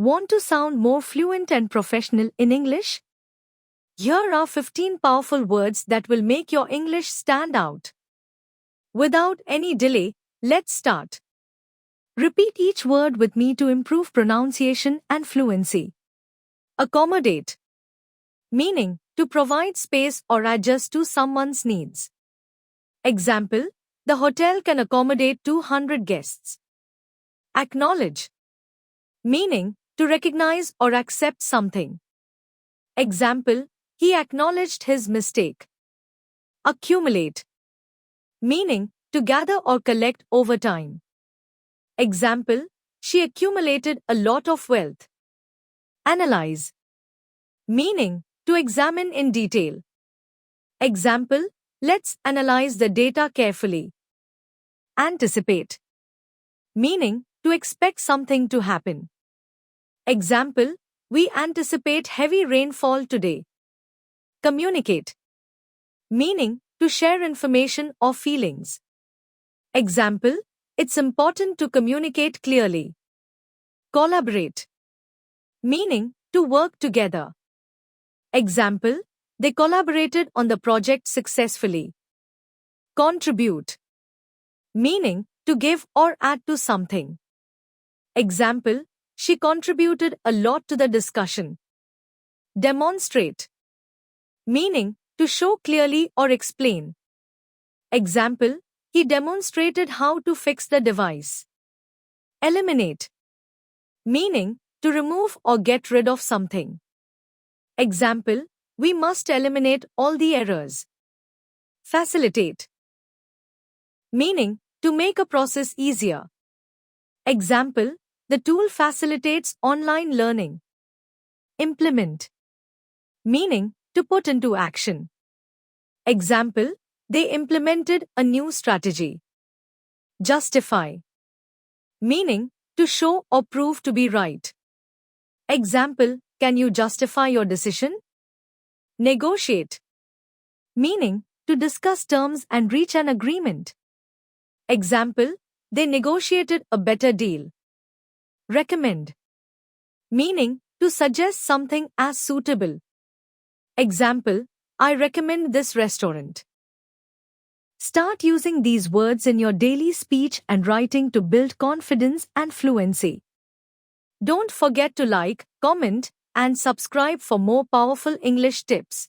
Want to sound more fluent and professional in English? Here are 15 powerful words that will make your English stand out. Without any delay, let's start. Repeat each word with me to improve pronunciation and fluency. Accommodate. Meaning, to provide space or adjust to someone's needs. Example, the hotel can accommodate 200 guests. Acknowledge. Meaning, to recognize or accept something. Example, he acknowledged his mistake. Accumulate. Meaning, to gather or collect over time. Example, she accumulated a lot of wealth. Analyze. Meaning, to examine in detail. Example, let's analyze the data carefully. Anticipate. Meaning, to expect something to happen. Example, we anticipate heavy rainfall today. Communicate. Meaning, to share information or feelings. Example, it's important to communicate clearly. Collaborate. Meaning, to work together. Example, they collaborated on the project successfully. Contribute. Meaning, to give or add to something. Example, she contributed a lot to the discussion. Demonstrate. Meaning, to show clearly or explain. Example, he demonstrated how to fix the device. Eliminate. Meaning, to remove or get rid of something. Example, we must eliminate all the errors. Facilitate. Meaning, to make a process easier. Example, the tool facilitates online learning. Implement. Meaning, to put into action. Example, they implemented a new strategy. Justify. Meaning, to show or prove to be right. Example, can you justify your decision? Negotiate. Meaning, to discuss terms and reach an agreement. Example, they negotiated a better deal. Recommend. Meaning, to suggest something as suitable. Example, I recommend this restaurant. Start using these words in your daily speech and writing to build confidence and fluency. Don't forget to like, comment, and subscribe for more powerful English tips.